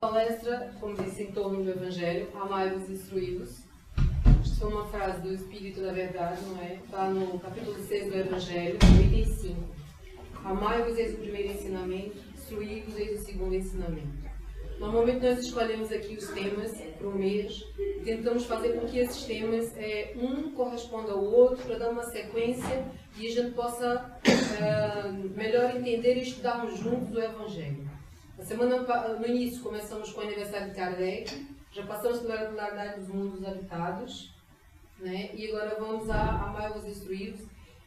Palestra, como disse, em torno do Evangelho, amai-vos e instruí-vos. Isto é uma frase do Espírito da Verdade, não é? Está no capítulo 6 do Evangelho, item 5. Amai-vos, eis o primeiro ensinamento, instruí-vos, eis o segundo ensinamento. Normalmente nós escolhemos aqui os temas para o mês, tentamos fazer com que esses temas, um corresponda ao outro, para dar uma sequência e a gente possa melhor entender e estudarmos juntos o Evangelho. No início começamos com o aniversário de Kardec, já passamos pela regularidade dos mundos habitados, né? E agora vamos a amai-vos e instruí-vos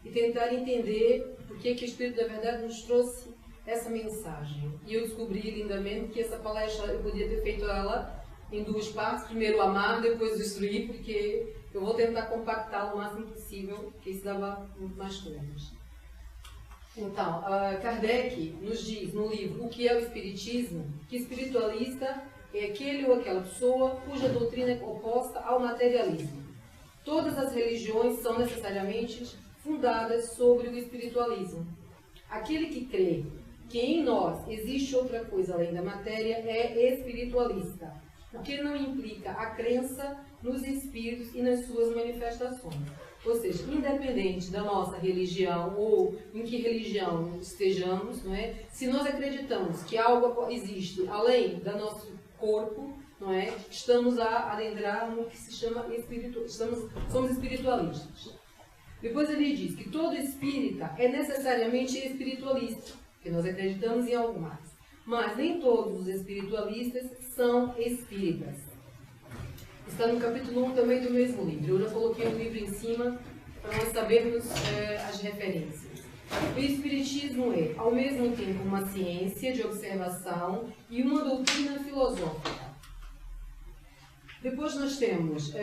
e tentar entender por que o Espírito da Verdade nos trouxe essa mensagem. E eu descobri lindamente que essa palestra eu podia ter feito ela em duas partes, primeiro amar, depois instruir, porque eu vou tentar compactá-lo o máximo possível, porque isso dava muito mais coisas. Então, Kardec nos diz no livro O que é o Espiritismo, que espiritualista é aquele ou aquela pessoa cuja doutrina é oposta ao materialismo. Todas as religiões são necessariamente fundadas sobre o espiritualismo. Aquele que crê que em nós existe outra coisa além da matéria é espiritualista, o que não implica a crença nos espíritos e nas suas manifestações. Ou seja, independente da nossa religião ou em que religião estejamos, não é? Se nós acreditamos que algo existe além do nosso corpo, não é? Estamos a adentrar no que se chama somos espiritualistas. Depois ele diz que todo espírita é necessariamente espiritualista, porque nós acreditamos em algo mais. Mas nem todos os espiritualistas são espíritas. Está no capítulo 1 também do mesmo livro. Eu já coloquei o livro em cima para nós sabermos as referências. O Espiritismo é, ao mesmo tempo, uma ciência de observação e uma doutrina filosófica. Depois nós temos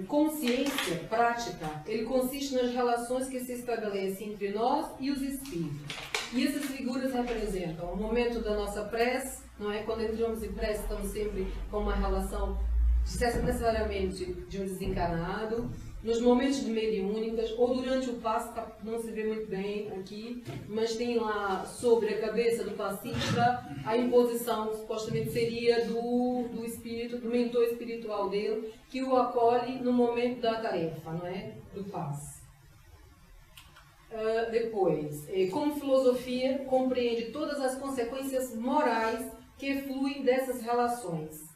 consciência prática. Ele consiste nas relações que se estabelecem entre nós e os espíritos. E essas figuras representam o momento da nossa prece, não é? Quando entramos em prece, estamos sempre com uma relação necessariamente de um desencarnado, nos momentos de mediúnicas ou durante o passe, não se vê muito bem aqui, mas tem lá sobre a cabeça do passista a imposição que supostamente seria do espírito, do mentor espiritual dele, que o acolhe no momento da tarefa, não é? Do passe. Depois, como filosofia, compreende todas as consequências morais que fluem dessas relações.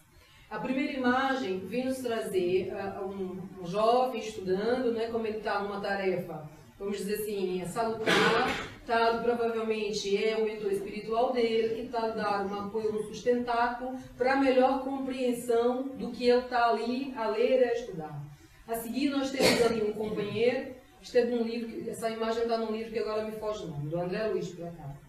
A primeira imagem vem nos trazer um jovem estudando, né, como ele está numa tarefa, vamos dizer assim, salutar, provavelmente é o mentor espiritual dele, que está a dar um apoio, um sustentáculo para a melhor compreensão do que ele está ali a ler e a estudar. A seguir nós temos ali um companheiro, isto é de um livro, essa imagem está num livro que agora me foge o nome, do André Luiz, por acaso,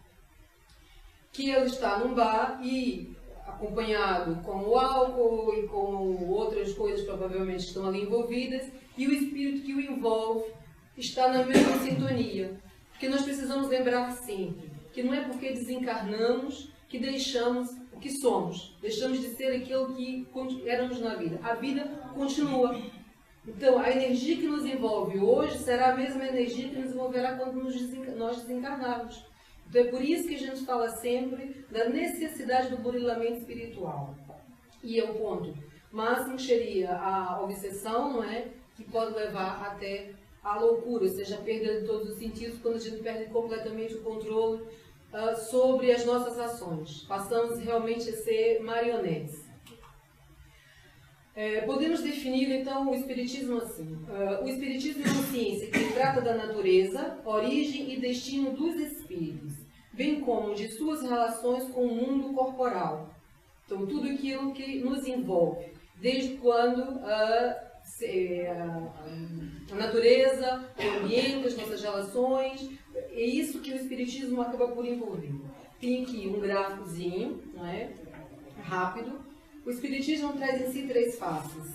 que ele está num bar e acompanhado com o álcool e com outras coisas provavelmente que estão ali envolvidas, e o espírito que o envolve está na mesma sintonia. Porque nós precisamos lembrar sempre que não é porque desencarnamos que deixamos o que somos, deixamos de ser aquilo que éramos na vida. A vida continua. Então, a energia que nos envolve hoje será a mesma energia que nos envolverá quando nós desencarnarmos. Então é por isso que a gente fala sempre da necessidade do burilamento espiritual. E é o ponto máximo seria a obsessão, não é? Que pode levar até a loucura, ou seja, a perda de todos os sentidos, quando a gente perde completamente o controle sobre as nossas ações. Passamos realmente a ser marionetes. Podemos definir então o Espiritismo assim. O Espiritismo é uma ciência que trata da natureza, origem e destino dos espíritos, bem como de suas relações com o mundo corporal. Então, tudo aquilo que nos envolve, desde quando a natureza, o ambiente, as nossas relações, é isso que o Espiritismo acaba por envolver. Tem aqui um gráficozinho, não é? Rápido. O Espiritismo traz em si três faces: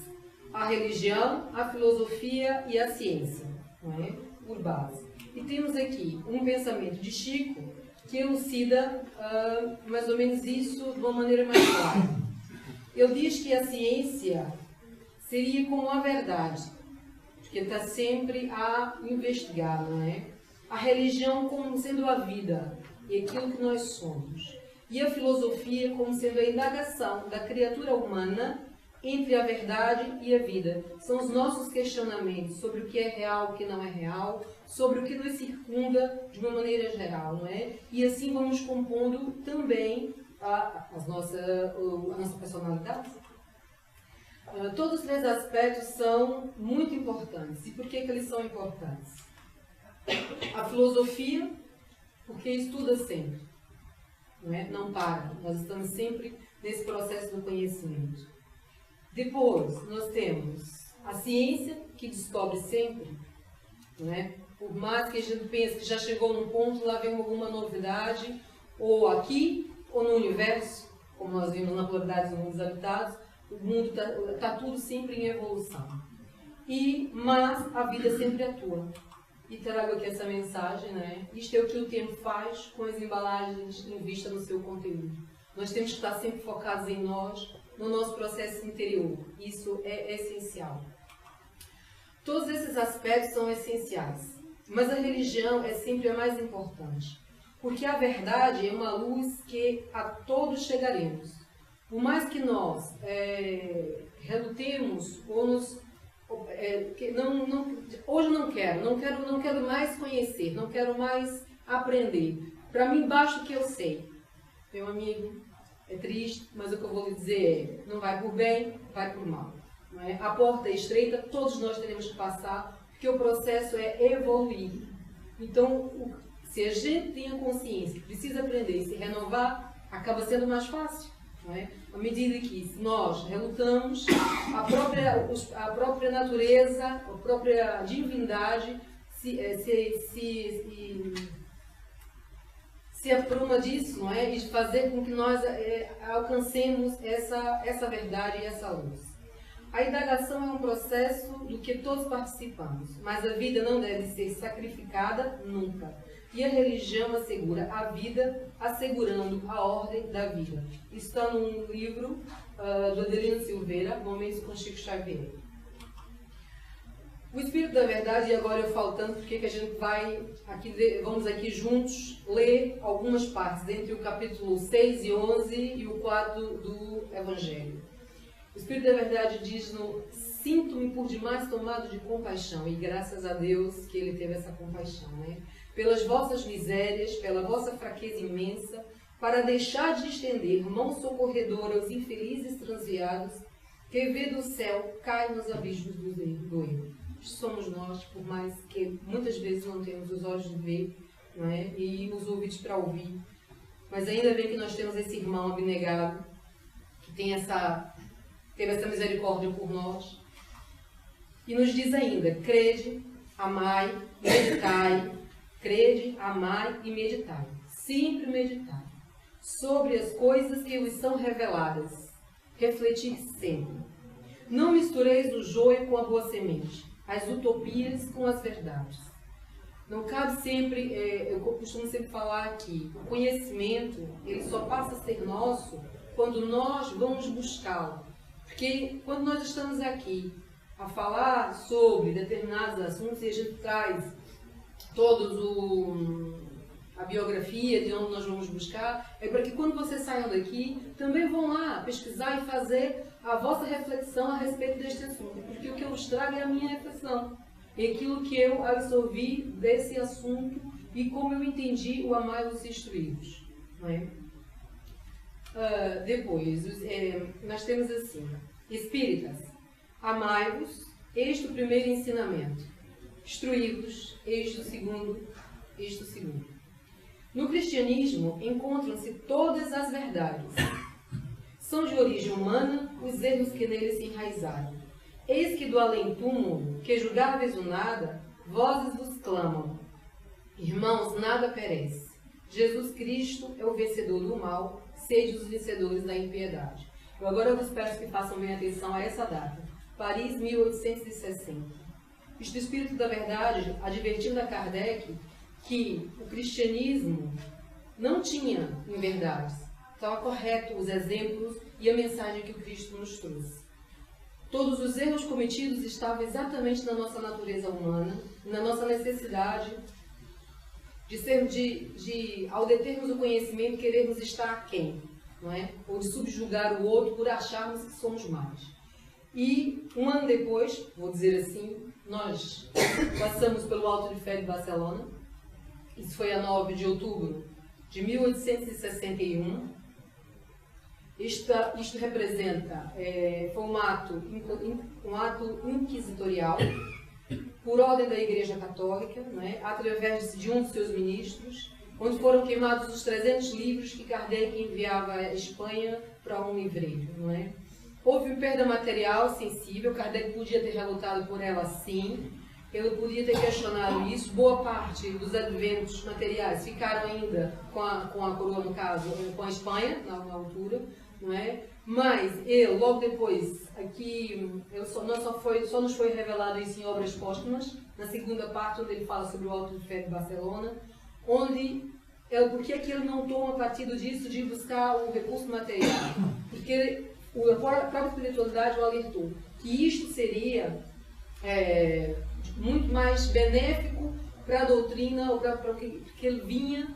a religião, a filosofia e a ciência, não é? Por base. E temos aqui um pensamento de Chico que elucida mais ou menos isso de uma maneira mais clara. Ele diz que a ciência seria como a verdade, porque está sempre a investigar, não é? A religião como sendo a vida e aquilo que nós somos. e a filosofia como sendo a indagação da criatura humana entre a verdade e a vida. São os nossos questionamentos sobre o que é real, o que não é real, sobre o que nos circunda de uma maneira geral, não é? E assim vamos compondo também a nossa personalidade. Todos os três aspectos são muito importantes. E por que eles são importantes? A filosofia, porque estuda sempre, não é? Não para. Nós estamos sempre nesse processo do conhecimento. Depois, nós temos a ciência, que descobre sempre, não é? Por mais que a gente pense que já chegou num ponto, lá vem alguma novidade, ou aqui, ou no universo, como nós vimos na pluralidade dos mundos habitados, o mundo está tudo sempre em evolução. Mas a vida sempre atua. E trago aqui essa mensagem, né? Isto é o que o tempo faz com as embalagens em vista no seu conteúdo. Nós temos que estar sempre focados em nós, no nosso processo interior. Isso é essencial. Todos esses aspectos são essenciais. Mas a religião é sempre a mais importante. Porque a verdade é uma luz que a todos chegaremos. Por mais que nós relutemos ou nos... hoje não quero mais conhecer, não quero mais aprender. Para mim, basta o que eu sei. Meu amigo, é triste, mas o que eu vou lhe dizer é: não vai por bem, vai por mal. Não é? A porta é estreita, todos nós teremos que passar, porque o processo é evoluir. Então, se a gente tem a consciência que precisa aprender e se renovar, acaba sendo mais fácil. Não é? À medida que nós relutamos, a própria natureza, a própria divindade se apruma disso, não é? E fazer com que nós alcancemos essa verdade e essa luz. A indagação é um processo do que todos participamos, mas a vida não deve ser sacrificada nunca. E a religião assegura a vida, assegurando a ordem da vida. Isso está num livro do Adelino Silveira, Momentos com Chico Xavier. O Espírito da Verdade, e agora eu falo tanto porque que a gente vamos aqui juntos ler algumas partes, entre o capítulo 6 e 11 e o 4 do Evangelho. O Espírito da Verdade diz-nos: sinto-me por demais tomado de compaixão, e graças a Deus que ele teve essa compaixão, né? Pelas vossas misérias, pela vossa fraqueza imensa, para deixar de estender mão socorredora aos infelizes transviados, que vê do céu cai nos abismos do erro. Somos nós, por mais que muitas vezes não temos os olhos de ver, não é? E os ouvidos para ouvir, mas ainda bem que nós temos esse irmão abnegado, que teve essa misericórdia por nós, e nos diz ainda: crede, amai, meditai. Crede, amai e meditai. Sempre meditai sobre as coisas que vos são reveladas. Refletir sempre. Não mistureis o joio com a boa semente, as utopias com as verdades. Não cabe sempre, eu costumo sempre falar aqui, o conhecimento, ele só passa a ser nosso quando nós vamos buscá-lo. Porque quando nós estamos aqui a falar sobre determinados assuntos e a gente traz a biografia de onde nós vamos buscar, é para que quando vocês saiam daqui, também vão lá pesquisar e fazer a vossa reflexão a respeito deste assunto. Porque o que eu vos trago é a minha reflexão. É aquilo que eu absorvi desse assunto e como eu entendi o amar os instruídos. Não é? Depois, nós temos assim: espíritas, amai-vos, este o primeiro ensinamento. Instruí-vos, este o segundo. No cristianismo encontram-se todas as verdades. São de origem humana os erros que nele se enraizaram. Eis que do além-túmulo, que julgáveis o nada, vozes vos clamam: irmãos, nada perece. Jesus Cristo é o vencedor do mal, sede os vencedores da impiedade. Eu agora vos peço que façam bem atenção a essa data. Paris, 1860. Isto, o Espírito da Verdade, advertindo a Kardec que o cristianismo não tinha inverdades. Estava correto os exemplos e a mensagem que o Cristo nos trouxe. Todos os erros cometidos estavam exatamente na nossa natureza humana, na nossa necessidade ao determos o conhecimento, querermos estar aquém, não é? Ou de subjugar o outro por acharmos que somos mais. E um ano depois, vou dizer assim, nós passamos pelo Auto de Fé de Barcelona. Isso foi a 9 de outubro de 1861. Isto representa, foi um ato inquisitorial, por ordem da Igreja Católica, né, através de um de seus ministros, onde foram queimados os 300 livros que Kardec enviava à Espanha para um livreiro. Não é? Houve perda material sensível, Kardec podia ter relutado por ela sim, ele podia ter questionado isso. Boa parte dos adventos materiais ficaram ainda com a coroa, no caso, com a Espanha, na altura, não é? Mas ele, logo depois, aqui, só nos foi revelado isso em obras póstumas, na segunda parte, onde ele fala sobre o Auto de Fé de Barcelona, onde, por que é que ele não toma partido disso, de buscar um recurso material? Porque a própria espiritualidade o alertou que isto seria muito mais benéfico para a doutrina, ou para o que ele vinha,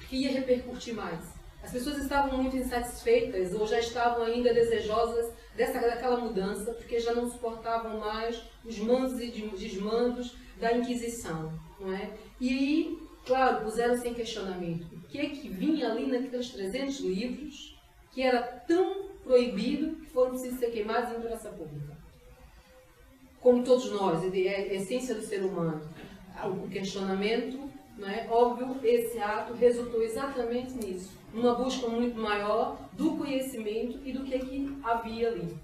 que ia repercutir mais. As pessoas estavam muito insatisfeitas ou já estavam ainda desejosas daquela mudança, porque já não suportavam mais os mandos e desmandos da Inquisição, não é? E aí, claro, puseram-se em questionamento. O que é que vinha ali naqueles 300 livros que era tão proibido que foram precisos ser queimados em praça pública? Como todos nós, é a essência do ser humano. O questionamento, não é? Óbvio, esse ato resultou exatamente nisso. Numa busca muito maior do conhecimento e do que é que havia ali.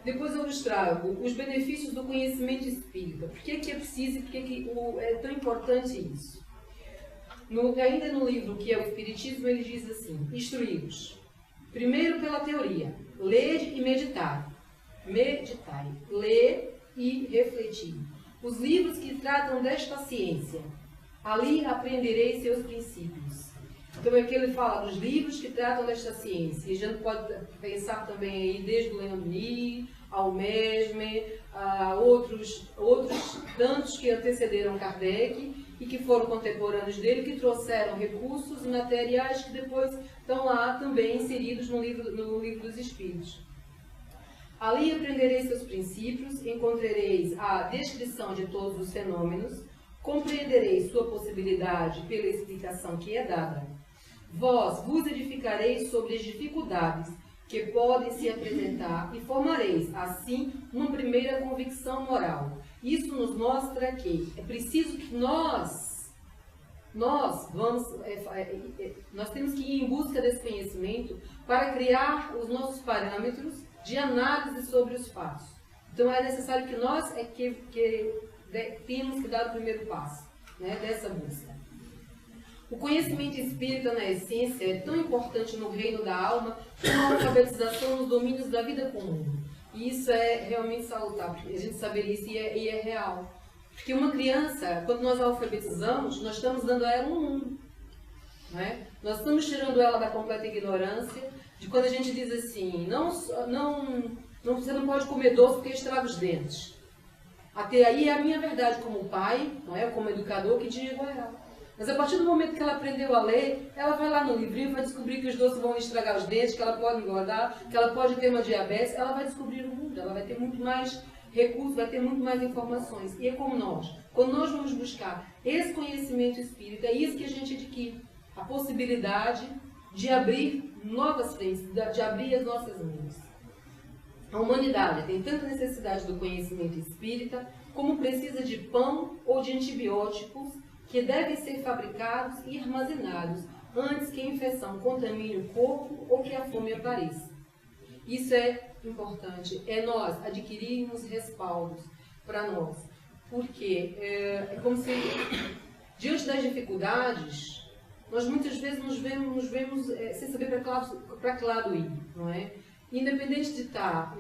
Depois eu vos trago os benefícios do conhecimento espírita. Por que é preciso e por que é tão importante isso? Ainda no livro que é o Espiritismo, ele diz assim: instruí-vos. Primeiro pela teoria, ler e meditar. Meditai, ler e refletir. Os livros que tratam desta ciência, ali aprendereis seus princípios. Então aqui ele fala dos livros que tratam desta ciência. E a gente pode pensar também aí desde o Leon Denis, ao Mesmer, a outros tantos que antecederam Kardec e que foram contemporâneos dele, que trouxeram recursos materiais que depois estão lá também inseridos no livro dos Espíritos. Ali aprendereis seus princípios, encontrareis a descrição de todos os fenômenos, compreendereis sua possibilidade pela explicação que é dada. Vós vos edificareis sobre as dificuldades que podem se apresentar e formareis, assim, uma primeira convicção moral. Isso nos mostra que é preciso que nós temos que ir em busca desse conhecimento para criar os nossos parâmetros de análise sobre os fatos. Então é necessário que nós temos que dar o primeiro passo, né, dessa busca. O conhecimento espírita, na essência, é tão importante no reino da alma como a alfabetização nos domínios da vida comum. E isso é realmente salutar, porque a gente saber isso e é real. Porque uma criança, quando nós a alfabetizamos, nós estamos dando a ela um mundo. Não é? Nós estamos tirando ela da completa ignorância, de quando a gente diz assim, você não pode comer doce porque estraga os dentes. Até aí é a minha verdade como pai, não é? Como educador, que digo a ela. Mas a partir do momento que ela aprendeu a ler, ela vai lá no livrinho e vai descobrir que os doces vão estragar os dentes, que ela pode engordar, que ela pode ter uma diabetes, ela vai descobrir o mundo, ela vai ter muito mais recursos, vai ter muito mais informações. E é como nós. Quando nós vamos buscar esse conhecimento espírita, é isso que a gente adquire. A possibilidade de abrir novas frentes, de abrir as nossas mentes. A humanidade tem tanta necessidade do conhecimento espírita como precisa de pão ou de antibióticos que devem ser fabricados e armazenados antes que a infecção contamine o corpo ou que a fome apareça. Isso é importante, é nós adquirirmos respaldos para nós, porque é como se, diante das dificuldades, nós muitas vezes nos vemos sem saber para que lado ir, não é? Independente de estar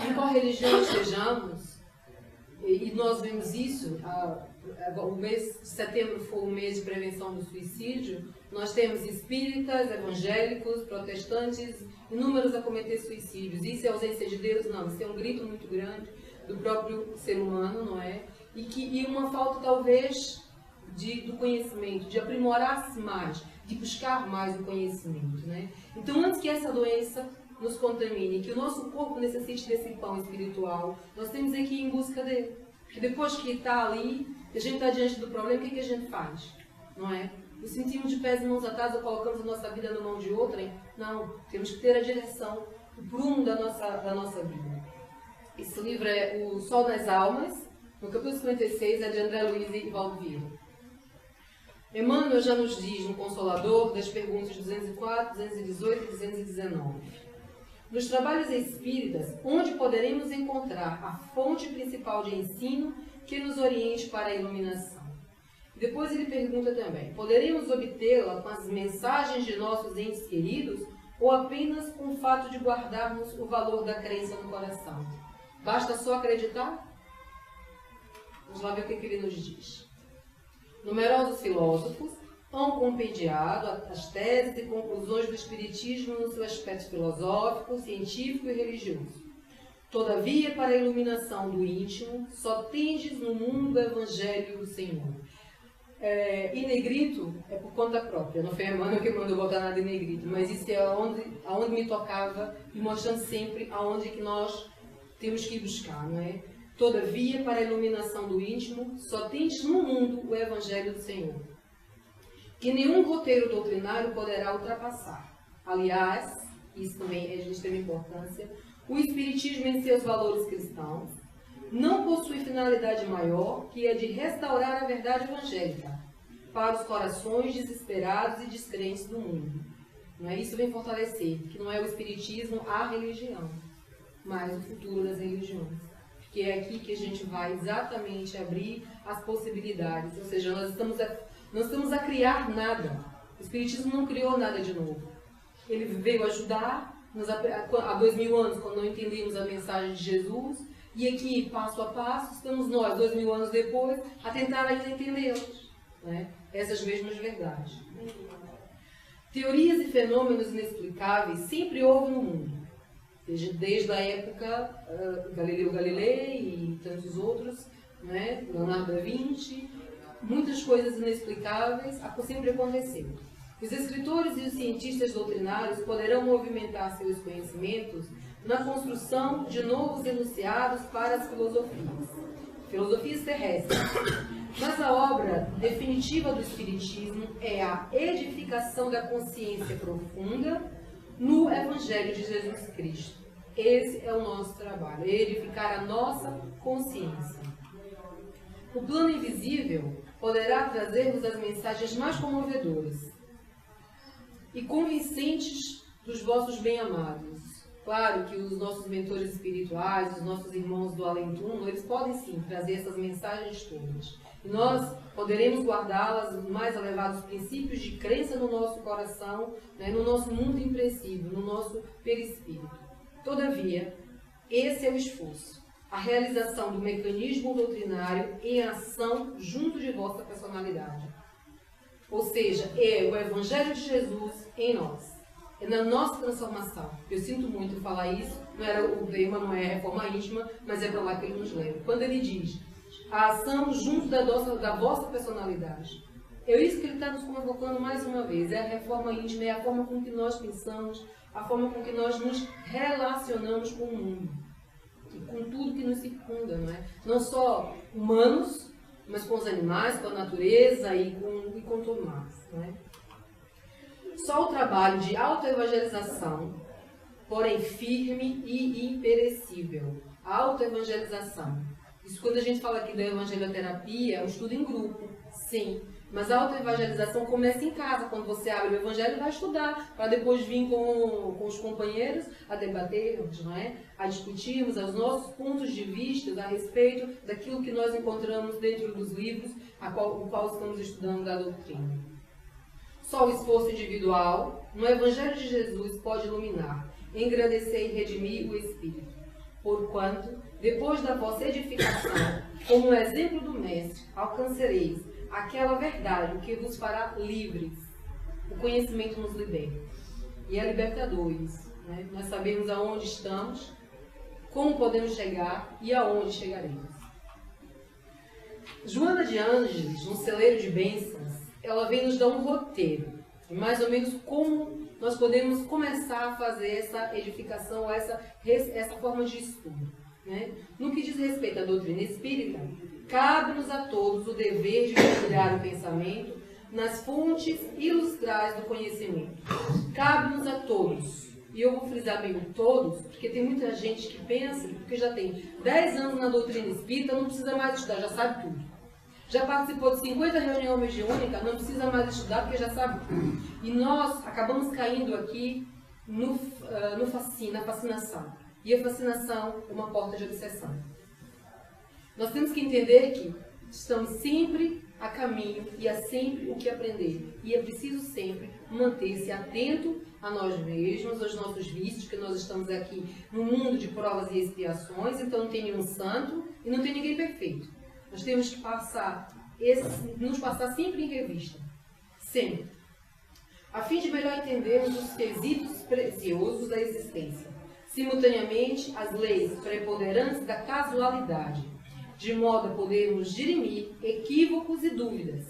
em qual religião estejamos, e nós vemos isso, o mês de setembro foi o mês de prevenção do suicídio, nós temos espíritas, evangélicos, protestantes, inúmeros a cometer suicídios. Isso é ausência de Deus? Não, isso é um grito muito grande do próprio ser humano, não é? E uma falta talvez do conhecimento, de aprimorar-se mais, de buscar mais o conhecimento, né? Então, antes que essa doença nos contamine, que o nosso corpo necessite desse pão espiritual, nós temos que ir em busca dele. Porque depois que está ali, a gente está diante do problema, o que a gente faz? Não é? Nos sentimos de pés e mãos atados ou colocamos a nossa vida na mão de outrem? Não, temos que ter a direção, o prumo da nossa vida. Esse livro é O Sol nas Almas, no capítulo 56, é de André Luiz e Valvira. Emmanuel já nos diz no Consolador, das perguntas 204, 218 e 219. Nos trabalhos espíritas, onde poderemos encontrar a fonte principal de ensino que nos oriente para a iluminação? Depois ele pergunta também, poderemos obtê-la com as mensagens de nossos entes queridos ou apenas com o fato de guardarmos o valor da crença no coração? Basta só acreditar? Vamos lá ver o que ele nos diz. Numerosos filósofos hão compendiado as teses e conclusões do Espiritismo no seu aspecto filosófico, científico e religioso. Todavia, para a iluminação do íntimo, só tendes no mundo o Evangelho do Senhor. Em negrito é por conta própria, não foi a Emmanuel que mandou botar nada em negrito, mas isso é aonde me tocava e mostrando sempre aonde que nós temos que ir buscar, não é? Todavia, para a iluminação do íntimo, só tendes no mundo o Evangelho do Senhor, que nenhum roteiro doutrinário poderá ultrapassar. Aliás, isso também é de extrema importância, o Espiritismo em seus valores cristãos não possui finalidade maior que a de restaurar a verdade evangélica para os corações desesperados e descrentes do mundo. Não é? Isso vem fortalecer, que não é o Espiritismo a religião, mas o futuro das religiões. Que é aqui que a gente vai exatamente abrir as possibilidades. Ou seja, nós estamos a criar nada. O Espiritismo não criou nada de novo. Ele veio ajudar há 2000 anos, quando não entendíamos a mensagem de Jesus, e aqui, passo a passo, estamos nós, 2000 anos depois, a tentar ainda entendê-los, né? Essas mesmas verdades. Teorias e fenômenos inexplicáveis sempre houve no mundo. Desde a época Galileu Galilei e tantos outros, né? Leonardo da Vinci, muitas coisas inexplicáveis sempre aconteceram. Os escritores e os cientistas doutrinários poderão movimentar seus conhecimentos na construção de novos enunciados para as filosofias terrestres. Mas a obra definitiva do Espiritismo é a edificação da consciência profunda no Evangelho de Jesus Cristo. Esse é o nosso trabalho, é edificar a nossa consciência. O plano invisível poderá trazer-nos as mensagens mais comovedoras e convincentes dos vossos bem-amados. Claro que os nossos mentores espirituais, os nossos irmãos do além-túmulo, eles podem sim trazer essas mensagens todas. E nós poderemos guardá-las nos mais elevados princípios de crença no nosso coração, né, no nosso mundo impressível, no nosso perispírito. Todavia, esse é o esforço, a realização do mecanismo doutrinário em ação junto de vossa personalidade. Ou seja, é o Evangelho de Jesus em nós. É na nossa transformação. Eu sinto muito falar isso, o tema não é reforma íntima, mas é para lá que ele nos leva. Quando ele diz, a ação junto da vossa personalidade. É isso que ele está nos convocando mais uma vez. É a reforma íntima, é a forma com que nós pensamos, a forma com que nós nos relacionamos com o mundo. E com tudo que nos circunda, não é? Não só humanos, mas com os animais, com a natureza e com tudo mais, não é? Só o trabalho de autoevangelização, porém firme e imperecível. Autoevangelização. Isso quando a gente fala aqui da evangelioterapia, é um estudo em grupo, sim. Mas a autoevangelização começa em casa, quando você abre o evangelho e vai estudar, para depois vir com os companheiros a debatermos, não é? A discutirmos os nossos pontos de vista a respeito daquilo que nós encontramos dentro dos livros o qual estamos estudando da doutrina. Só o esforço individual no Evangelho de Jesus pode iluminar, engrandecer e redimir o Espírito. Porquanto, depois da vossa edificação, como um exemplo do Mestre, alcançareis aquela verdade que vos fará livres. O conhecimento nos liberta. E é libertador isso, né? Nós sabemos aonde estamos, como podemos chegar e aonde chegaremos. Joana de Ângeles, no Celeiro de Bênçãos, ela vem nos dar um roteiro, de mais ou menos como nós podemos começar a fazer essa edificação, essa forma de estudo. Né? No que diz respeito à doutrina espírita, cabe-nos a todos o dever de mergulhar o pensamento nas fontes ilustrais do conhecimento. Cabe-nos a todos. E eu vou frisar bem o todos, porque tem muita gente que pensa que porque já tem 10 anos na doutrina espírita, não precisa mais estudar, já sabe tudo. Já participou de 50 reuniões mediúnicas, não precisa mais estudar porque já sabe tudo. E nós acabamos caindo aqui na fascinação. E a fascinação é uma porta de obsessão. Nós temos que entender que estamos sempre a caminho e há sempre o que aprender. E é preciso sempre manter-se atento a nós mesmos, aos nossos vícios, porque nós estamos aqui no mundo de provas e expiações, então não tem nenhum santo e não tem ninguém perfeito. Nós temos que nos passar sempre em revista. Sempre. A fim de melhor entendermos os quesitos preciosos da existência. Simultaneamente, as leis preponderantes da casualidade, de modo a podermos dirimir equívocos e dúvidas,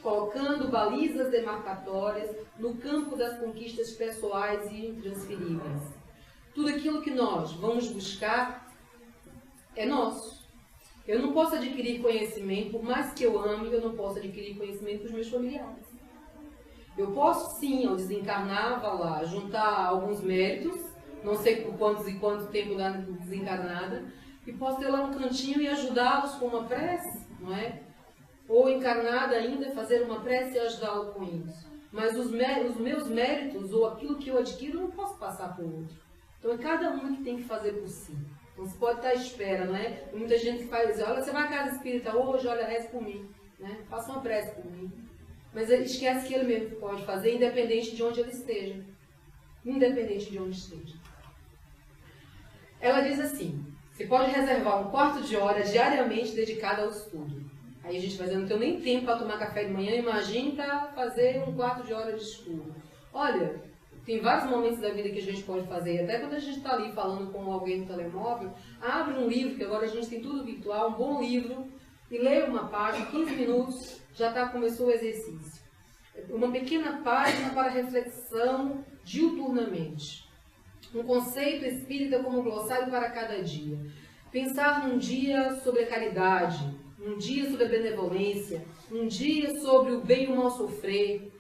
colocando balizas demarcatórias no campo das conquistas pessoais e intransferíveis. Tudo aquilo que nós vamos buscar é nosso. Eu não posso adquirir conhecimento, por mais que eu ame, eu não posso adquirir conhecimento dos meus familiares. Eu posso sim, ao desencarnar, vá lá, juntar alguns méritos, não sei por quantos e quanto tempo da desencarnada, e posso ter lá um cantinho e ajudá-los com uma prece, não é? Ou encarnada ainda, fazer uma prece e ajudá-lo com isso. Mas os meus méritos, ou aquilo que eu adquiro, eu não posso passar por outro. Então é cada um que tem que fazer por si. Então você pode estar à espera, não é? Tem muita gente que faz, olha, você vai à casa espírita hoje, olha, reze por mim, né? Faça uma prece por mim. Mas ele esquece que ele mesmo pode fazer, independente de onde ele esteja. Independente de onde esteja. Ela diz assim, você pode reservar um quarto de hora diariamente dedicado ao estudo. Aí a gente vai dizer, não tenho nem tempo para tomar café de manhã, imagine para fazer um quarto de hora de estudo. Olha, tem vários momentos da vida que a gente pode fazer, até quando a gente está ali falando com alguém no telemóvel, abre um livro, que agora a gente tem tudo virtual, um bom livro, e lê uma página, 15 minutos, já começou o exercício. Uma pequena página para reflexão diuturnamente. Um conceito espírita como glossário para cada dia. Pensar num dia sobre a caridade, um dia sobre a benevolência, um dia sobre o bem e o mal sofrer.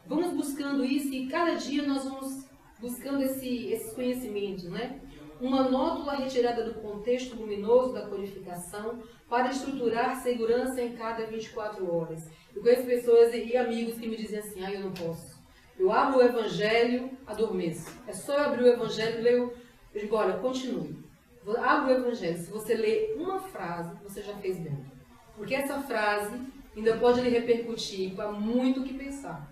Vamos buscando isso e cada dia nós vamos buscando esses conhecimentos, né? Uma nótula retirada do contexto luminoso da codificação para estruturar segurança em cada 24 horas. Eu conheço pessoas e amigos que me dizem assim, eu não posso. Eu abro o Evangelho, adormeço. É só eu abrir o Evangelho e ler. Eu digo, olha, continue. Abra o Evangelho. Se você ler uma frase, você já fez bem. Porque essa frase ainda pode lhe repercutir para muito o que pensar.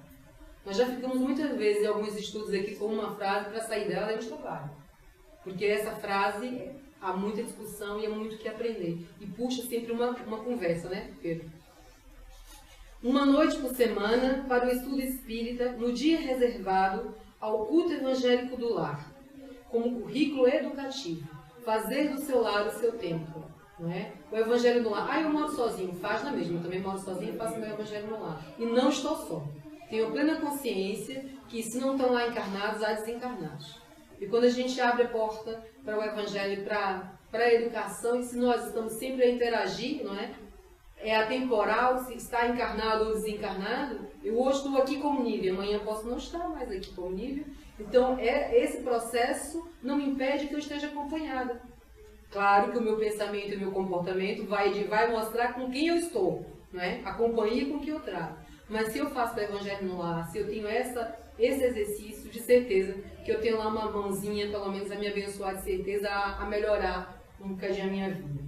Nós já ficamos muitas vezes em alguns estudos aqui com uma frase para sair dela e a gente trabalha. Porque essa frase há muita discussão e há muito o que aprender. E puxa sempre uma conversa, né, Pedro? Uma noite por semana para o estudo espírita, no dia reservado ao culto evangélico do lar, como currículo educativo. Fazer do seu lar o seu templo. Não é? O evangelho no lar. Eu moro sozinho. Faz na mesma. Eu também moro sozinho e faço meu evangelho no lar. E não estou só. Tenho plena consciência que se não estão lá encarnados, há desencarnados. E quando a gente abre a porta para o evangelho, para a educação, e se nós estamos sempre a interagir, não é? É atemporal, se está encarnado ou desencarnado. Eu hoje estou aqui como nível, amanhã posso não estar mais aqui como nível. Então, esse processo não me impede que eu esteja acompanhada. Claro que o meu pensamento e o meu comportamento vai mostrar com quem eu estou, não é? A companhia com que eu trago. Mas se eu faço o evangelho no lar, se eu tenho esse exercício, de certeza que eu tenho lá uma mãozinha, pelo menos a me abençoar, de certeza a melhorar um bocadinho a minha vida.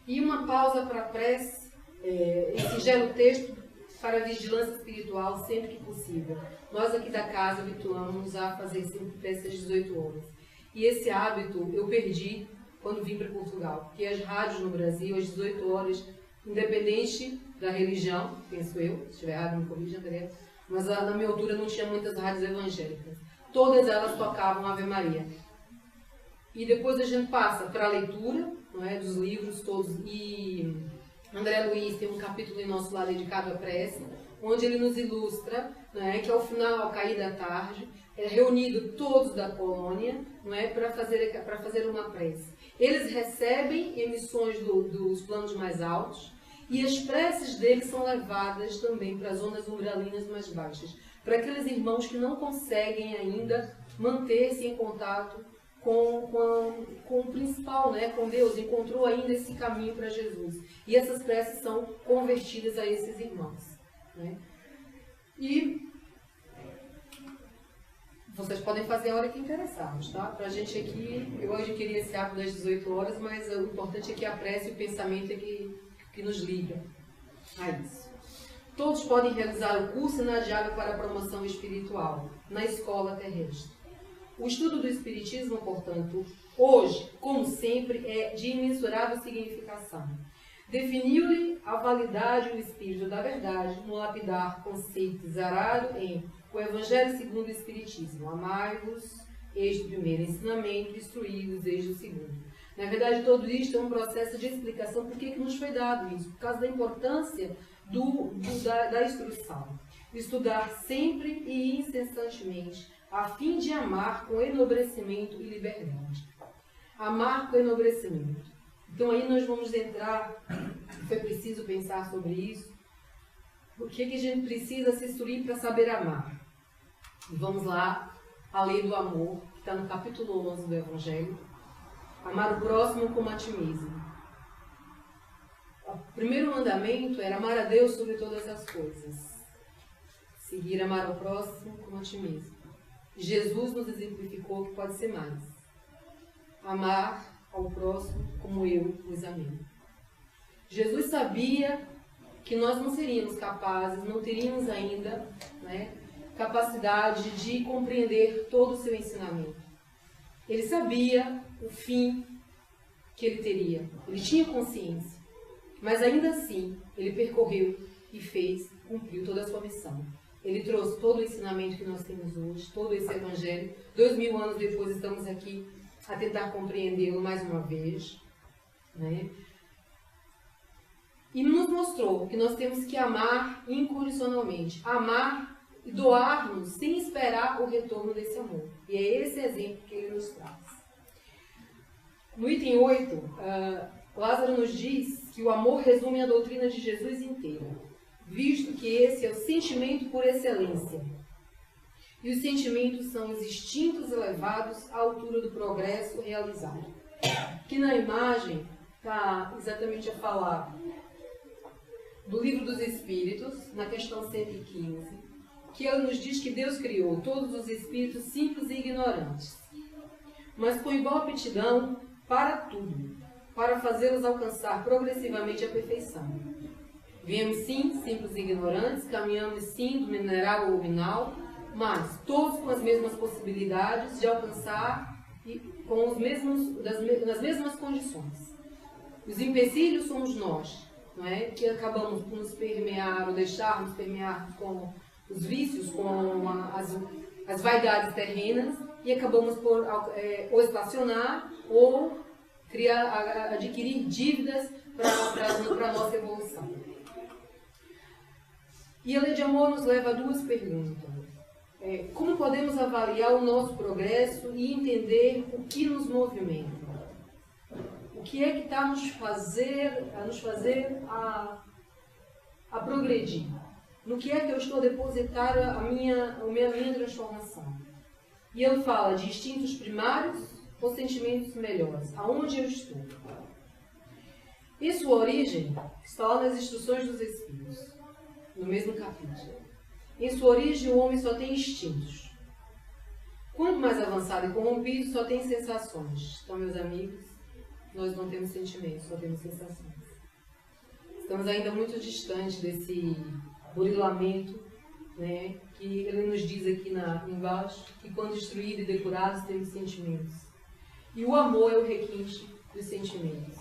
E uma pausa para a prece, esse singelo texto para a vigilância espiritual sempre que possível. Nós aqui da casa habituamos a fazer sempre prece às 18 horas. E esse hábito eu perdi quando vim para Portugal, porque as rádios no Brasil, às 18 horas, independente da religião, penso eu, se estiver errado me corrija, André, mas na minha altura não tinha muitas rádios evangélicas. Todas elas tocavam Ave Maria. E depois a gente passa para a leitura, não é, dos livros todos, e André Luiz tem um capítulo em nosso lar dedicado à prece, onde ele nos ilustra, né, que ao final, ao cair da tarde, é reunido todos da colônia, não é, para fazer uma prece. Eles recebem emissões dos planos mais altos e as preces deles são levadas também para as zonas umbralinas mais baixas, para aqueles irmãos que não conseguem ainda manter-se em contato com o principal, né, com Deus, encontrou ainda esse caminho para Jesus. E essas preces são convertidas a esses irmãos. Né? E vocês podem fazer a hora que interessarmos, tá? Para a gente aqui, eu hoje queria esse hábito das 18 horas, mas o importante é que a prece e o pensamento é que nos liga a isso. Todos podem realizar o curso inadiável para a promoção espiritual na escola terrestre. O estudo do Espiritismo, portanto, hoje, como sempre, é de imensurável significação. Definiu-lhe a validade e o espírito da verdade no lapidar conceito zarado em o Evangelho segundo o Espiritismo. Amai-vos, eis o primeiro ensinamento, instruí-vos, eis o segundo. Na verdade, tudo isto é um processo de explicação por que nos foi dado isso, por causa da importância da instrução. Estudar sempre e incessantemente, a fim de amar com enobrecimento e liberdade. Amar com enobrecimento. Então aí nós vamos entrar, foi preciso pensar sobre isso, o que a gente precisa se instruir para saber amar. E vamos lá, a lei do amor, que está no capítulo 11 do Evangelho. Amar o próximo como a ti mesmo. O primeiro mandamento era amar a Deus sobre todas as coisas. Seguir amar o próximo como a ti mesmo. Jesus nos exemplificou que pode ser mais. Amar ao próximo como eu vos amei. Jesus sabia que nós não seríamos capazes, não teríamos ainda, né, capacidade de compreender todo o seu ensinamento. Ele sabia o fim que ele teria. Ele tinha consciência. Mas ainda assim, ele percorreu e fez, cumpriu toda a sua missão. Ele trouxe todo o ensinamento que nós temos hoje, todo esse Evangelho. 2000 anos depois estamos aqui a tentar compreendê-lo mais uma vez. Né? E nos mostrou que nós temos que amar incondicionalmente. Amar e doar-nos sem esperar o retorno desse amor. E é esse exemplo que ele nos traz. No item 8, Lázaro nos diz que o amor resume a doutrina de Jesus inteira, visto que esse é o sentimento por excelência. E os sentimentos são os instintos elevados à altura do progresso realizado. Que na imagem está exatamente a falar do Livro dos Espíritos, na questão 115, que ele nos diz que Deus criou todos os espíritos simples e ignorantes, mas com igual aptidão para tudo, para fazê-los alcançar progressivamente a perfeição. Viemos sim, simples e ignorantes, caminhamos sim do mineral ao luminal, mas todos com as mesmas possibilidades de alcançar e com nas mesmas condições. Os empecilhos somos nós, não é? Que acabamos por nos permear ou deixarmos permear com os vícios, com as vaidades terrenas e acabamos por ou estacionar ou adquirir dívidas para a nossa evolução. E a lei de amor nos leva a duas perguntas. Como podemos avaliar o nosso progresso e entender o que nos movimenta? O que é que está a nos fazer a progredir? No que é que eu estou a depositar a minha transformação? E ele fala de instintos primários ou sentimentos melhores. Aonde eu estou? E sua origem está lá nas instruções dos Espíritos, no mesmo capítulo. Em sua origem, o homem só tem instintos. Quanto mais avançado e corrompido, só tem sensações. Então, meus amigos, nós não temos sentimentos, só temos sensações. Estamos ainda muito distante desse burilamento, né, que ele nos diz aqui embaixo, que quando destruídos e depurados temos sentimentos. E o amor é o requinte dos sentimentos.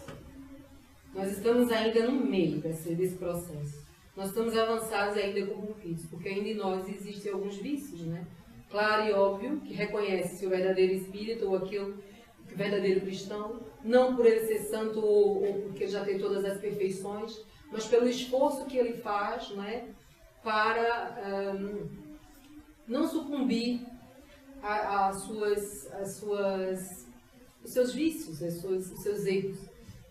Nós estamos ainda no meio desse processo. Nós estamos avançados e ainda corrompidos, porque ainda em nós existem alguns vícios, né? Claro e óbvio que reconhece-se o verdadeiro espírito ou aquele verdadeiro cristão, não por ele ser santo ou porque ele já tem todas as perfeições, mas pelo esforço que ele faz, né, para não sucumbir os seus vícios, os seus erros,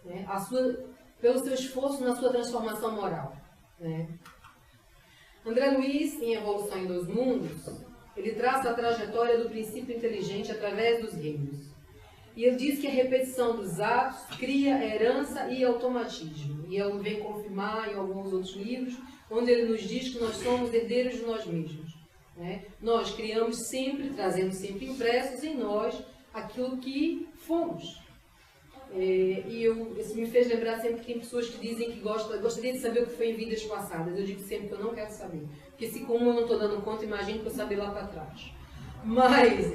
né, pelo seu esforço na sua transformação moral. Né. André Luiz, em Evolução em Dois Mundos, ele traça a trajetória do princípio inteligente através dos reinos. E ele diz que a repetição dos atos cria herança e automatismo. E ele vem confirmar em alguns outros livros, onde ele nos diz que nós somos herdeiros de nós mesmos. Né? Nós criamos sempre, trazemos sempre impressos em nós aquilo que fomos. Isso me fez lembrar sempre que tem pessoas que dizem que gostaria de saber o que foi em vidas passadas. Eu digo sempre que eu não quero saber. Porque se como eu não estou dando conta, imagino que eu saber lá para trás. Mas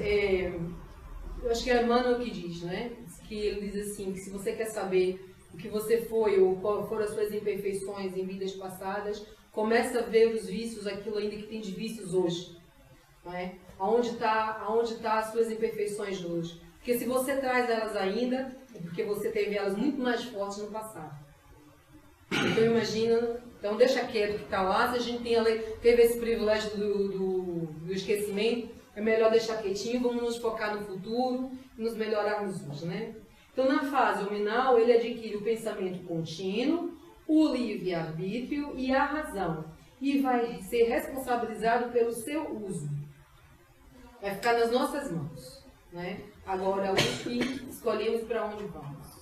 eu acho que é Emmanuel que diz, né? Que ele diz assim, que se você quer saber o que você foi ou quais foram as suas imperfeições em vidas passadas, começa a ver os vícios, aquilo ainda que tem de vícios hoje. Né? Aonde tá as suas imperfeições hoje? Porque se você traz elas ainda, é porque você teve elas muito mais fortes no passado. Então imagina, então deixa quieto que está lá, se a gente teve esse privilégio do esquecimento, é melhor deixar quietinho, vamos nos focar no futuro e nos melhorarmos hoje, né? Então na fase hominal ele adquire o pensamento contínuo, o livre-arbítrio e a razão, e vai ser responsabilizado pelo seu uso. Vai ficar nas nossas mãos, né? Agora, o que escolhemos para onde vamos.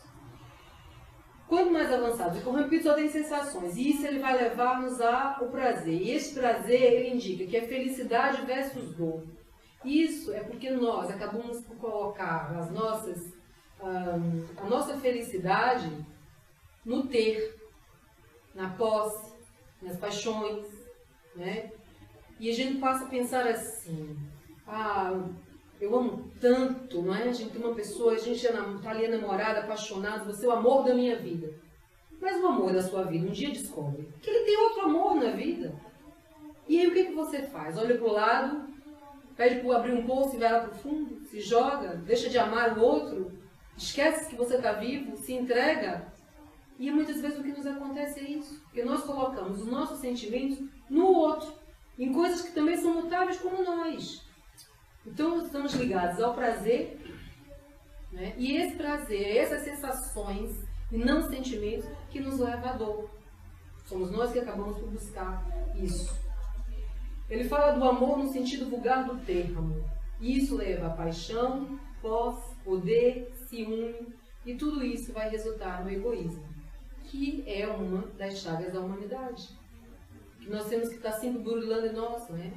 Quanto mais avançado, como eu repito, só tem sensações. E isso ele vai levar-nos ao prazer. E esse prazer, ele indica que é felicidade versus dor. Isso é porque nós acabamos por colocar a nossa felicidade no ter, na posse, nas paixões. Né? E a gente passa a pensar assim... eu amo tanto, não é? A gente tem uma pessoa, a gente está ali namorada, apaixonado, você é o amor da minha vida. Mas o amor da sua vida, um dia descobre que ele tem outro amor na vida. E aí o que você faz? Olha para o lado, pede para abrir um poço e vai lá para o fundo, se joga, deixa de amar o outro, esquece que você está vivo, se entrega. E muitas vezes o que nos acontece é isso, porque nós colocamos os nossos sentimentos no outro, em coisas que também são mutáveis como nós. Então, estamos ligados ao prazer, né? E esse prazer, essas sensações e não sentimentos que nos levam à dor. Somos nós que acabamos por buscar isso. Ele fala do amor no sentido vulgar do termo. E isso leva a paixão, posse, poder, ciúme, e tudo isso vai resultar no egoísmo, que é uma das chagas da humanidade. Que nós temos que estar sempre burilando em nós, né?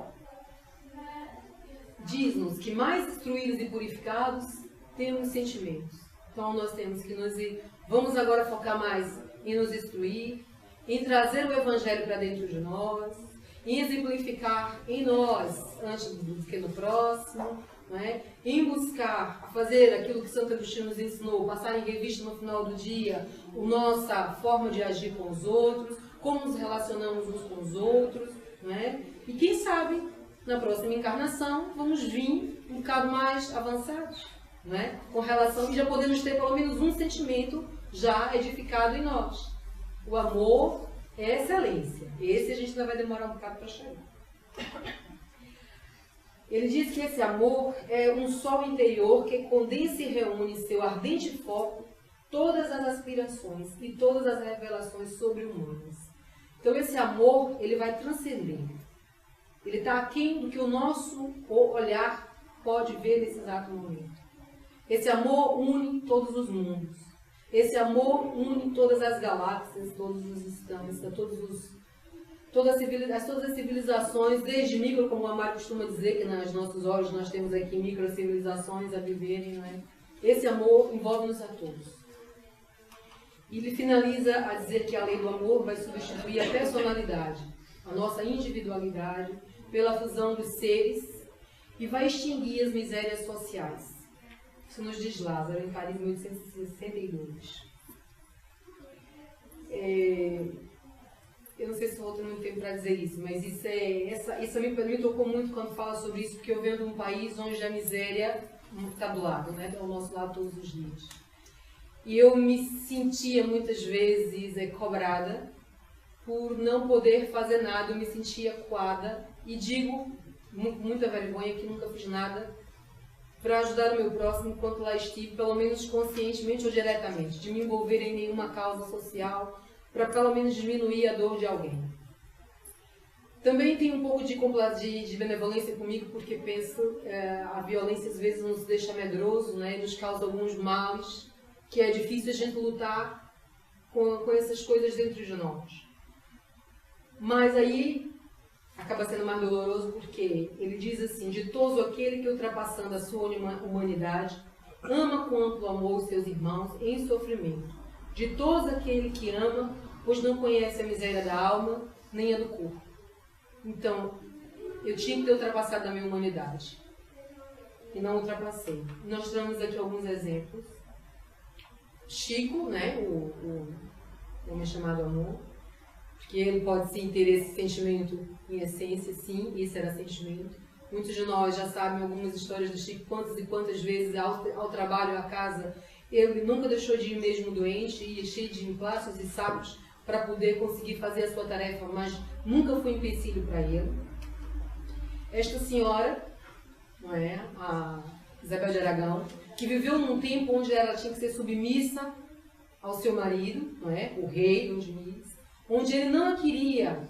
Diz-nos que mais instruídos e purificados temos sentimentos. Então nós temos que vamos agora focar mais em nos instruir, em trazer o Evangelho para dentro de nós, em exemplificar em nós antes do que no próximo, né? Em buscar fazer aquilo que Santo Agostinho nos ensinou, passar em revista no final do dia a nossa forma de agir com os outros, como nos relacionamos uns com os outros, né? E quem sabe na próxima encarnação, vamos vir um bocado mais avançados, né? Com relação, e já podemos ter pelo menos um sentimento já edificado em nós. O amor é excelência. Esse a gente ainda vai demorar um bocado para chegar. Ele diz que esse amor é um sol interior que condensa e reúne em seu ardente foco todas as aspirações e todas as revelações sobre-humanas. Então esse amor, ele vai transcender. Ele está aquém do que o nosso olhar pode ver nesse exato momento. Esse amor une todos os mundos. Esse amor une todas as galáxias, todos os instantes, todas as civilizações, desde micro, como a Mari costuma dizer, que nos nossos olhos nós temos aqui micro-civilizações a viverem. Não é? Esse amor envolve-nos a todos. E ele finaliza a dizer que a lei do amor vai substituir a personalidade, a nossa individualidade, pela fusão dos seres, e vai extinguir as misérias sociais. Isso nos diz Lázaro, em Paris, 1862. Eu não sei se vou ter muito tempo para dizer isso, mas isso a mim tocou muito quando fala sobre isso, porque eu venho de um país onde a miséria está do lado, né? Ao nosso lado todos os dias. E eu me sentia muitas vezes cobrada por não poder fazer nada, eu me sentia acuada e digo com muita vergonha que nunca fiz nada para ajudar o meu próximo enquanto lá estive, pelo menos conscientemente ou diretamente, de me envolver em nenhuma causa social, para pelo menos diminuir a dor de alguém. Também tem um pouco de benevolência comigo, porque penso a violência às vezes nos deixa medroso, né, nos causa alguns males, que é difícil a gente lutar com essas coisas dentro de nós. Mas aí acaba sendo mais doloroso porque ele diz assim: ditoso aquele que, ultrapassando a sua humanidade, ama com amplo amor os seus irmãos em sofrimento. Ditoso aquele que ama, pois não conhece a miséria da alma, nem a do corpo. Então, eu tinha que ter ultrapassado a minha humanidade. E não ultrapassei. Nós trouxemos aqui alguns exemplos. Chico, né, o homem chamado amor, porque ele pode sim ter esse sentimento em essência, sim, isso era sentimento. Muitos de nós já sabem algumas histórias do Chico, quantas e quantas vezes ao trabalho, à casa, ele nunca deixou de ir mesmo doente, ia cheio de emplastros e sapos para poder conseguir fazer a sua tarefa, mas nunca foi empecilho para ele. Esta senhora, não é, a Isabel de Aragão, que viveu num tempo onde ela tinha que ser submissa ao seu marido, não é, o rei Dom Diniz, onde ele não a queria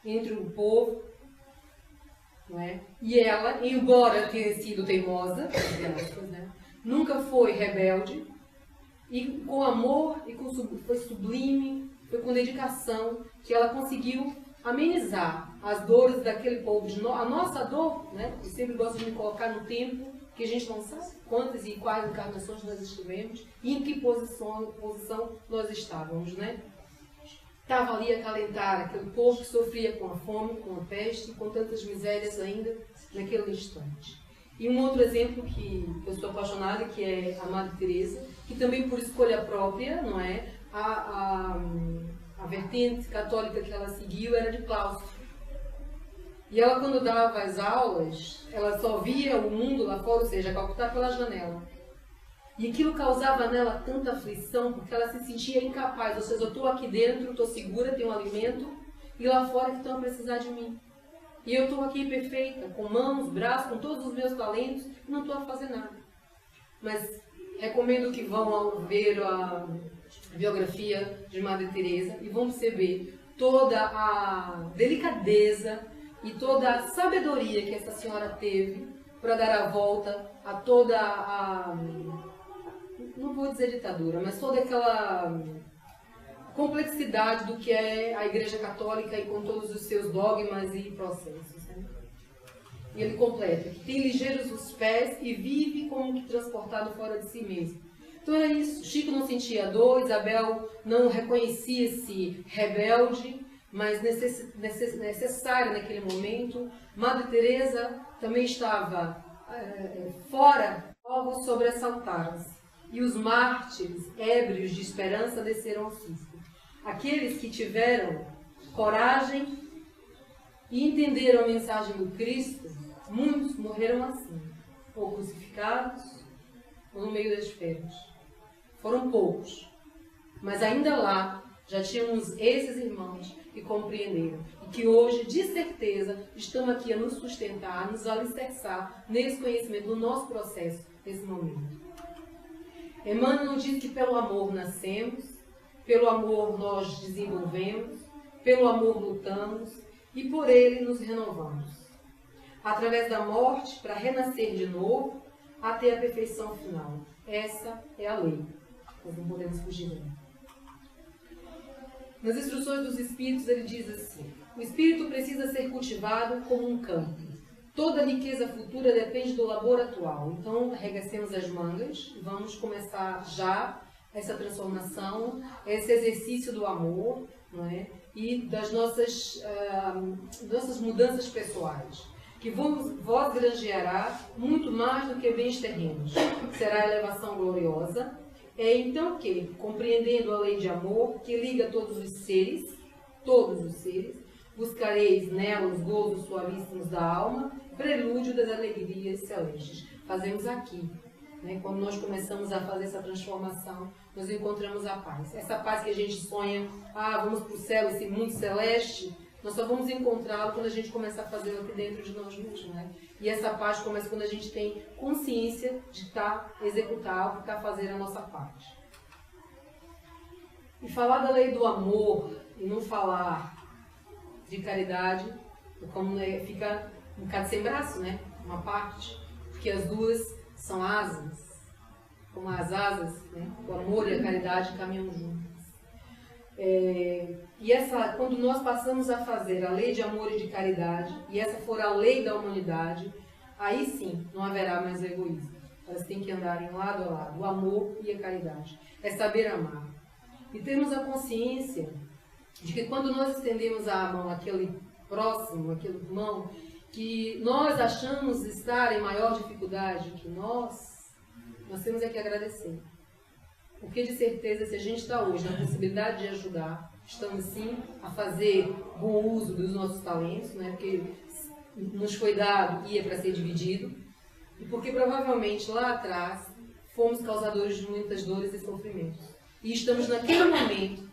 entre o povo, não é? E ela, embora tenha sido teimosa, né, nunca foi rebelde, e com amor, e foi sublime, foi com dedicação que ela conseguiu amenizar as dores daquele povo. A nossa dor, né? Eu sempre gosto de me colocar no tempo que a gente não sabe quantas e quais encarnações nós estivemos e em que posição nós estávamos, né? Estava ali a acalentar aquele povo que sofria com a fome, com a peste, com tantas misérias ainda naquele instante. E um outro exemplo que eu sou apaixonada, que é a Madre Teresa, que também por escolha própria, não é? A vertente católica que ela seguiu era de claustro. E ela, quando dava as aulas, ela só via o mundo lá fora, ou seja, Calcutá pela janela. E aquilo causava nela tanta aflição, porque ela se sentia incapaz. Ou seja, eu estou aqui dentro, estou segura, tenho alimento, e lá fora que estão a precisar de mim. E eu estou aqui perfeita, com mãos, braços, com todos os meus talentos, e não estou a fazer nada. Mas recomendo que vão ver a biografia de Madre Teresa e vão perceber toda a delicadeza e toda a sabedoria que essa senhora teve para dar a volta a toda a, não vou dizer ditadura, mas toda aquela complexidade do que é a Igreja Católica e com todos os seus dogmas e processos. Né? E ele completa que tem ligeiros os pés e vive como que transportado fora de si mesmo. Então era isso. Chico não sentia dor, Isabel não reconhecia-se rebelde, mas necessária naquele momento. Madre Teresa também estava fora, povos sobressaltaram-se. E os mártires, ébrios de esperança, desceram ao cisco. Aqueles que tiveram coragem e entenderam a mensagem do Cristo, muitos morreram assim, ou crucificados, ou no meio das pedras. Foram poucos, mas ainda lá já tínhamos esses irmãos que compreenderam e que hoje, de certeza, estão aqui a nos sustentar, a nos alicerçar nesse conhecimento, no nosso processo, nesse momento. Emmanuel diz que pelo amor nascemos, pelo amor nós desenvolvemos, pelo amor lutamos e por ele nos renovamos. Através da morte, para renascer de novo, até a perfeição final. Essa é a lei. Nós não podemos fugir dela. Nas instruções dos Espíritos ele diz assim: o Espírito precisa ser cultivado como um campo. Toda a riqueza futura depende do labor atual. Então, arregacemos as mangas e vamos começar já essa transformação, esse exercício do amor, não é? E das nossas mudanças pessoais. Que vós granjeará muito mais do que bens terrenos. Será a elevação gloriosa. É então que, compreendendo a lei de amor que liga todos os seres, buscareis nela os gozos suavíssimos da alma, prelúdio das alegrias celestes. Fazemos aqui né? Quando nós começamos a fazer essa transformação, nós encontramos a paz. Essa paz que a gente sonha, vamos para o céu, esse mundo celeste, nós só vamos encontrá-lo quando a gente começa a fazê-lo aqui dentro de nós mesmos, né? E essa paz começa quando a gente tem consciência de executar, de fazer a nossa parte. E falar da lei do amor e não falar de caridade, como fica um bocado sem braço, né? Uma parte, porque as duas são asas, como as asas, né? O amor e a caridade caminham juntas. Quando nós passamos a fazer a lei de amor e de caridade, e essa for a lei da humanidade, aí sim não haverá mais egoísmo. Elas têm que andarem lado a lado, o amor e a caridade. É saber amar. E termos a consciência de que quando nós estendemos a mão àquele próximo, àquele irmão, que nós achamos estar em maior dificuldade que nós temos que agradecer. Porque de certeza, se a gente está hoje na possibilidade de ajudar, estamos sim a fazer bom uso dos nossos talentos, né? Porque nos foi dado e é para ser dividido, e porque provavelmente lá atrás fomos causadores de muitas dores e sofrimentos. E estamos naquele momento,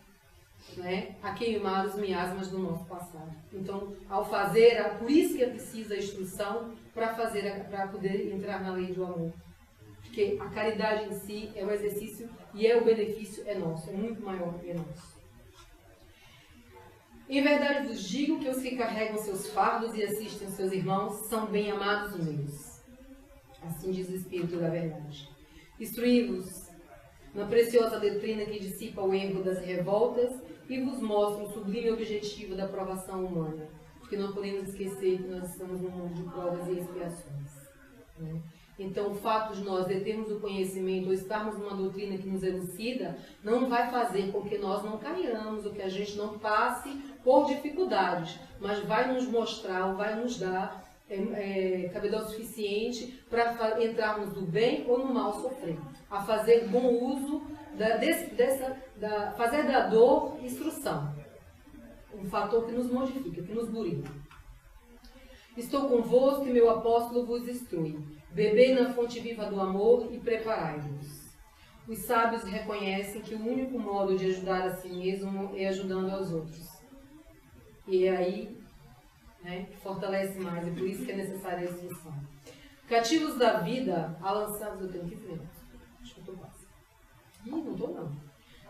né, a queimar os miasmas do nosso passado. Então, ao fazer, por isso que é preciso a instrução para poder entrar na lei do amor. Porque a caridade em si é o exercício e o benefício é nosso, é muito maior que é nosso. Em verdade vos digo que os que carregam seus fardos e assistem seus irmãos são bem-amados meus. Assim diz o Espírito da verdade. Instruí-vos na preciosa doutrina que dissipa o erro das revoltas e vos mostra o sublime objetivo da provação humana. Porque não podemos esquecer que nós estamos num mundo de provas e expiações, né? Então, o fato de nós termos o conhecimento ou estarmos numa doutrina que nos elucida, não vai fazer com que nós não caiamos, ou que a gente não passe por dificuldades, mas vai nos mostrar, ou vai nos dar cabedal suficiente para entrarmos do bem ou no mal sofrer, a fazer bom uso fazer da dor instrução, um fator que nos modifica, que nos burina. Estou convosco e meu apóstolo vos instrui. Bebei na fonte viva do amor e preparai-vos. Os sábios reconhecem que o único modo de ajudar a si mesmo é ajudando aos outros. E é aí, né, que fortalece mais, e por isso que é necessária a instrução. Cativos da vida, lançados... Eu tenho 15 minutos. Acho que eu estou quase. Não estou não.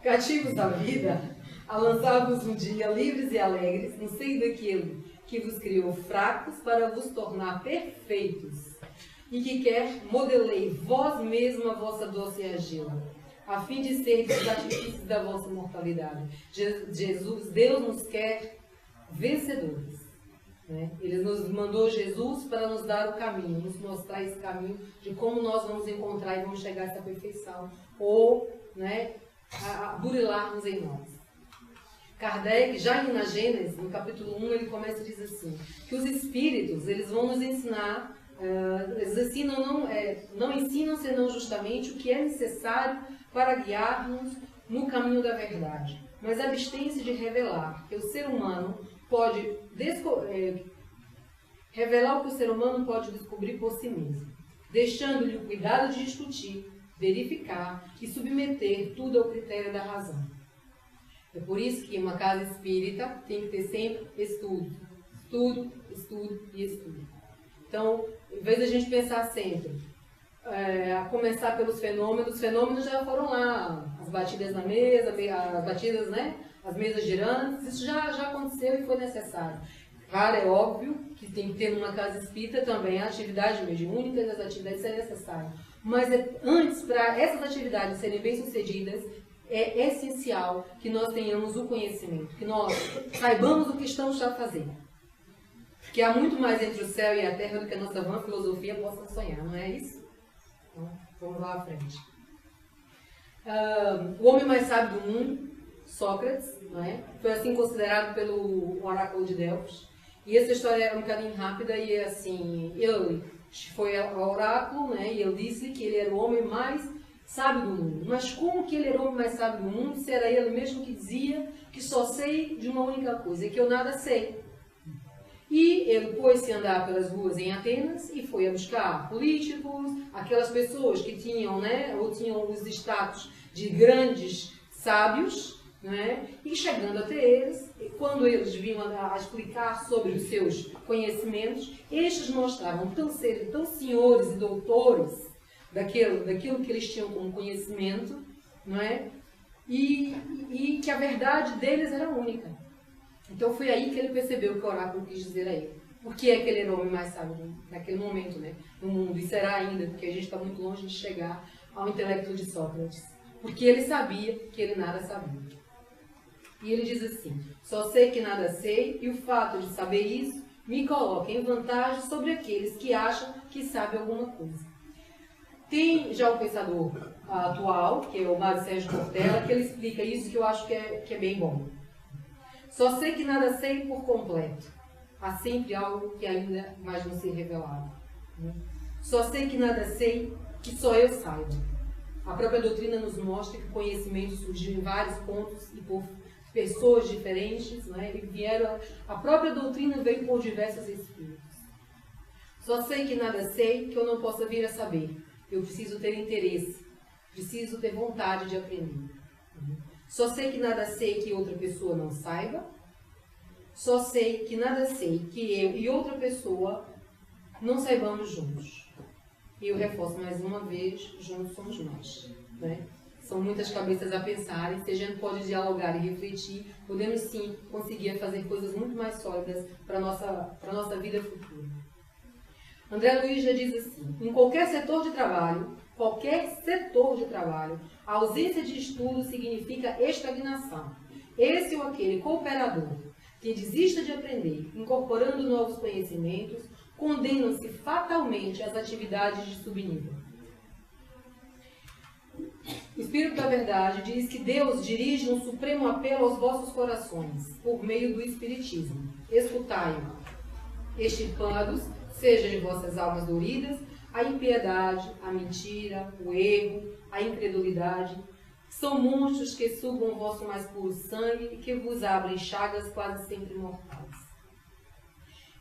Cativos da vida, lançados um dia livres e alegres, no seio daquilo que vos criou fracos para vos tornar perfeitos, e que quer modelei vós mesmo a vossa doce argila, a fim de ser os artifícios da vossa mortalidade. Deus nos quer vencedores, né? Ele nos mandou Jesus para nos dar o caminho, nos mostrar esse caminho de como nós vamos encontrar e vamos chegar a essa perfeição, ou, né, a burilar-nos em nós. Kardec, já na Gênesis, no capítulo 1, ele começa e diz assim, que os espíritos, eles vão nos ensinar, eles ensinam, não ensinam senão justamente o que é necessário para guiar-nos no caminho da verdade, mas abstêm-se de revelar que o ser humano pode revelar o que o ser humano pode descobrir por si mesmo, deixando-lhe o cuidado de discutir, verificar e submeter tudo ao critério da razão. É por isso que uma casa espírita tem que ter sempre estudo, estudo, estudo e estudo. Então, em vez de a gente pensar sempre, a começar pelos fenômenos, os fenômenos já foram lá, as batidas na mesa, as batidas, né, as mesas girantes, isso já aconteceu e foi necessário. Claro, é óbvio que tem que ter numa casa espírita também a atividade mediúnica e as atividades é necessário. Mas antes, para essas atividades serem bem-sucedidas, é essencial que nós tenhamos o conhecimento, que nós saibamos o que estamos a fazer. Porque há muito mais entre o céu e a terra do que a nossa vã filosofia possa sonhar, não é isso? Então, vamos lá à frente. O homem mais sábio do mundo, Sócrates, não é? Foi assim considerado pelo oráculo de Delfos. E essa história é um bocadinho rápida e é assim, ele foi ao oráculo, né? E ele disse que ele era o homem mais sábio do mundo. Mas como que ele era o homem mais sábio do mundo se era ele mesmo que dizia que só sei de uma única coisa, que eu nada sei? E ele pôs-se a andar pelas ruas em Atenas e foi a buscar políticos, aquelas pessoas que tinham, né, ou tinham os status de grandes sábios, né, e chegando até eles, quando eles vinham a explicar sobre os seus conhecimentos, estes mostravam serem tão senhores e doutores daquilo que eles tinham como conhecimento, não é? E que a verdade deles era única. Então foi aí que ele percebeu que o oráculo quis dizer a ele. Por que é que ele era o homem mais sábio naquele momento, né, no mundo? E será ainda, porque a gente está muito longe de chegar ao intelecto de Sócrates. Porque ele sabia que ele nada sabia. E ele diz assim: só sei que nada sei, e o fato de saber isso me coloca em vantagem sobre aqueles que acham que sabem alguma coisa. Tem já o pensador atual, que é o Mário Sérgio Cortella, que ele explica isso, que eu acho que é bem bom. Só sei que nada sei por completo. Há sempre algo que ainda mais não se revelado. Só sei que nada sei, que só eu saiba. A própria doutrina nos mostra que o conhecimento surgiu em vários pontos e por pessoas diferentes, né? E vieram, a própria doutrina veio por diversos espíritos. Só sei que nada sei, que eu não possa vir a saber. Eu preciso ter interesse, preciso ter vontade de aprender. Só sei que nada sei que outra pessoa não saiba. Só sei que nada sei que eu e outra pessoa não saibamos juntos. E eu reforço mais uma vez, juntos somos nós, né? São muitas cabeças a pensarem, se a gente pode dialogar e refletir, podemos sim conseguir fazer coisas muito mais sólidas para a nossa vida futura. André Luiz já diz assim: em qualquer setor de trabalho, a ausência de estudo significa estagnação. Esse ou aquele cooperador que desista de aprender, incorporando novos conhecimentos, condena-se fatalmente às atividades de subnível. O Espírito da Verdade diz que Deus dirige um supremo apelo aos vossos corações, por meio do Espiritismo. Escutai-o, extirpando, seja de vossas almas doridas, a impiedade, a mentira, o erro, a incredulidade. São monstros que sugam o vosso mais puro sangue e que vos abrem chagas quase sempre mortais.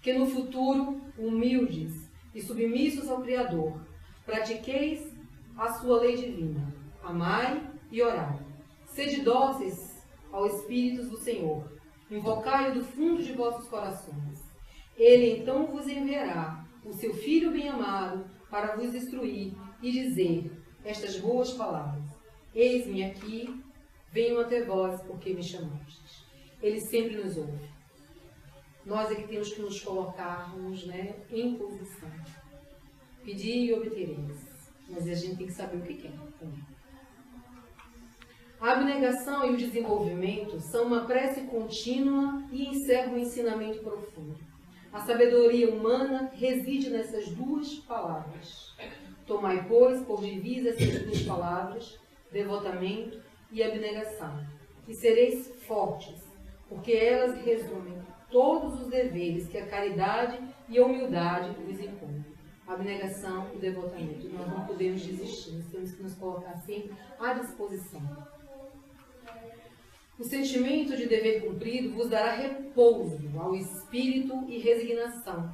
Que no futuro, humildes e submissos ao Criador, pratiqueis a sua lei divina. Amai e orai. Sede dóceis ao Espírito do Senhor. Invocai-o do fundo de vossos corações. Ele então vos enviará o seu Filho bem-amado para vos instruir e dizer estas boas palavras. Eis-me aqui, venho até vós porque me chamastes. Ele sempre nos ouve. Nós é que temos que nos colocarmos, né, em posição. Pedir e obtereis. Mas a gente tem que saber o que quer também. A abnegação e o desenvolvimento são uma prece contínua e encerram um ensinamento profundo. A sabedoria humana reside nessas duas palavras. Tomai, pois, por divisa essas duas palavras, devotamento e abnegação, e sereis fortes, porque elas resumem todos os deveres que a caridade e a humildade vos impõem. Abnegação e devotamento. Nós não podemos desistir, nós temos que nos colocar sempre à disposição. O sentimento de dever cumprido vos dará repouso ao espírito e resignação.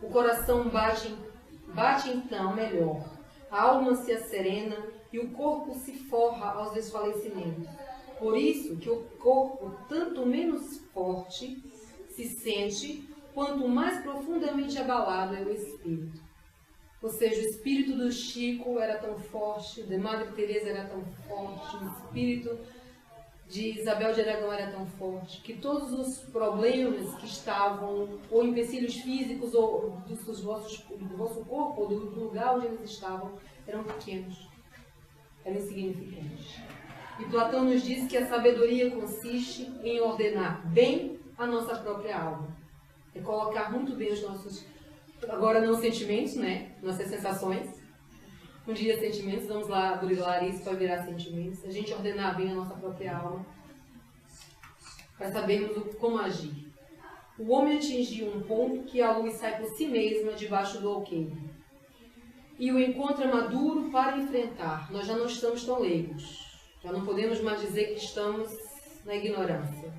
O coração bate então melhor, a alma se asserena e o corpo se forra aos desfalecimentos. Por isso que o corpo, tanto menos forte, se sente, quanto mais profundamente abalado é o espírito. Ou seja, o espírito do Chico era tão forte, de Madre Teresa era tão forte, o espírito de Isabel de Aragão era tão forte, que todos os problemas que estavam, ou empecilhos físicos, ou do vosso corpo, ou do lugar onde eles estavam, eram pequenos, eram insignificantes. E Platão nos diz que a sabedoria consiste em ordenar bem a nossa própria alma. É colocar muito bem os nossos, agora não sentimentos, né? Nossas sensações. Um dia sentimentos, vamos lá burilar isso para virar sentimentos. A gente ordenar bem a nossa própria alma, para sabermos como agir. O homem atingiu um ponto que a luz sai por si mesma debaixo do alqueire. E o encontra maduro para enfrentar. Nós já não estamos tão leigos. Já não podemos mais dizer que estamos na ignorância.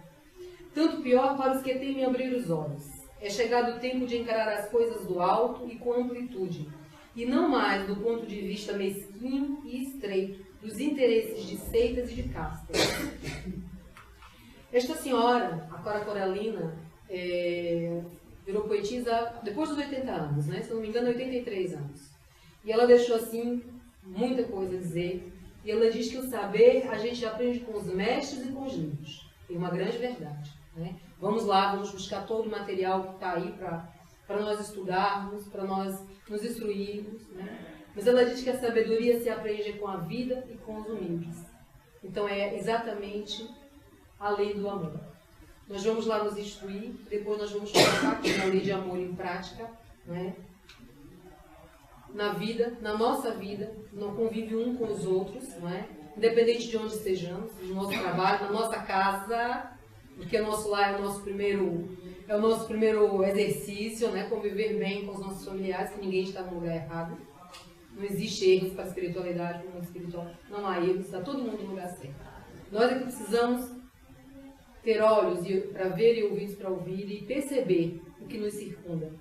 Tanto pior para os que temem abrir os olhos. é chegado o tempo de encarar as coisas do alto e com amplitude, e não mais do ponto de vista mesquinho e estreito dos interesses de seitas e de castas. Esta senhora, a Cora Coralina, virou poetisa depois dos 80 anos, né? Se não me engano, 83 anos. E ela deixou, assim, muita coisa a dizer. E ela diz que o saber a gente aprende com os mestres e com os livros. Tem uma grande verdade, né? Vamos lá, vamos buscar todo o material que está aí para nós estudarmos, para nós nos instruirmos, né? Mas ela diz que a sabedoria se aprende com a vida e com os humildes. Então é exatamente a lei do amor. Nós vamos lá nos instruir, depois nós vamos colocar aqui na lei de amor em prática, né? Na vida, na nossa vida, no convívio um com os outros, não é? Independente de onde estejamos, no nosso trabalho, na nossa casa, porque o nosso lar é o nosso primeiro exercício, né? Conviver bem com os nossos familiares, que ninguém está no lugar errado. Não existe erros para a espiritualidade, para o mundo espiritual. Não há erros, está todo mundo no lugar certo. Nós é que precisamos ter olhos para ver e ouvidos para ouvir e perceber o que nos circunda.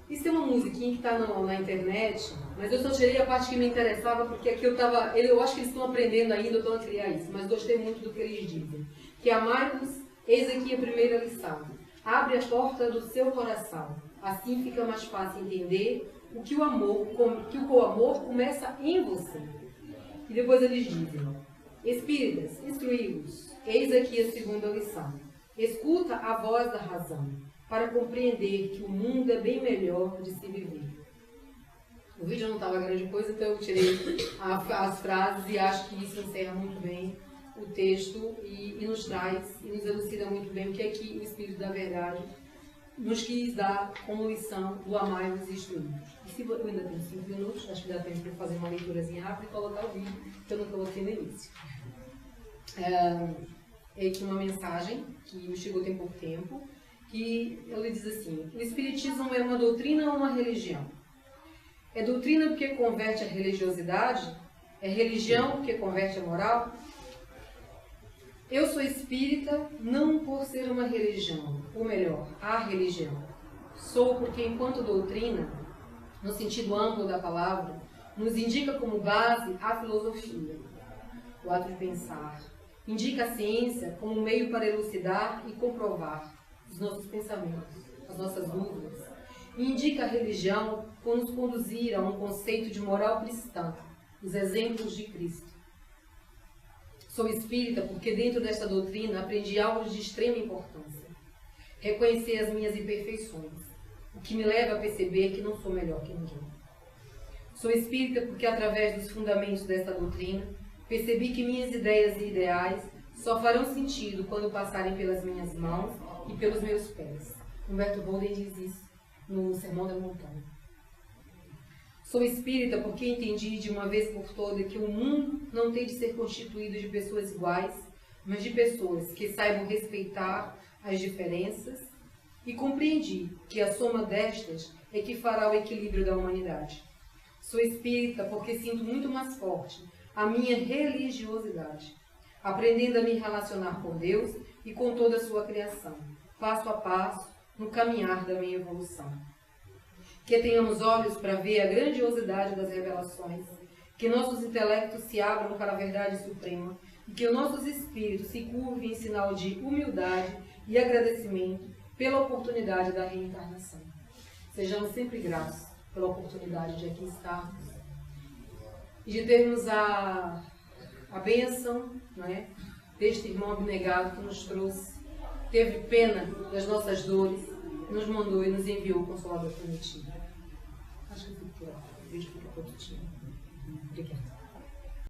Isso é uma musiquinha que está na internet, mas eu só tirei a parte que me interessava, porque aqui eu acho que eles estão aprendendo ainda, estão a criar isso, mas gostei muito do que eles dizem. Que amai-vos, eis aqui a primeira lição. Abre a porta do seu coração, assim fica mais fácil entender que o amor começa em você. E depois eles dizem, espíritas, instruí-vos, eis aqui a segunda lição. Escuta a voz da razão, para compreender que o mundo é bem melhor de se viver. O vídeo não estava grande coisa, então eu tirei as frases e acho que isso encerra muito bem o texto e nos traz, e nos elucida muito bem o que é que o Espírito da Verdade nos quis dar como lição do amai-vos e instruí-vos. E se eu ainda tenho 5 minutos, acho que dá tempo para fazer uma leiturazinha rápida e colocar o vídeo, que eu não coloquei no início. É aqui uma mensagem que me chegou tem pouco tempo, que ele diz assim: o Espiritismo é uma doutrina ou uma religião? É doutrina porque converte a religiosidade? É religião porque converte a moral? Eu sou espírita não por ser uma religião, ou melhor, a religião. Sou porque, enquanto doutrina, no sentido amplo da palavra, nos indica como base a filosofia, o ato de pensar. Indica a ciência como meio para elucidar e comprovar os nossos pensamentos, as nossas dúvidas. E indica a religião por nos conduzir a um conceito de moral cristã, os exemplos de Cristo. Sou espírita porque dentro desta doutrina aprendi algo de extrema importância. Reconhecer as minhas imperfeições, o que me leva a perceber que não sou melhor que ninguém. Sou espírita porque através dos fundamentos desta doutrina percebi que minhas ideias e ideais só farão sentido quando passarem pelas minhas mãos e pelos meus pés. Humberto Holden diz isso no Sermão da Montanha. Sou espírita porque entendi de uma vez por todas que o mundo não tem de ser constituído de pessoas iguais, mas de pessoas que saibam respeitar as diferenças, e compreendi que a soma destas é que fará o equilíbrio da humanidade. Sou espírita porque sinto muito mais forte a minha religiosidade, aprendendo a me relacionar com Deus e com toda a sua criação, passo a passo, no caminhar da minha evolução. Que tenhamos olhos para ver a grandiosidade das revelações, que nossos intelectos se abram para a verdade suprema e que os nossos espíritos se curvem em sinal de humildade e agradecimento pela oportunidade da reencarnação. Sejamos sempre gratos pela oportunidade de aqui estarmos e de termos a bênção, não é, deste irmão abnegado que nos trouxe, teve pena das nossas dores, nos mandou e nos enviou o Consolador prometido. Acho que o vídeo fica produtivo.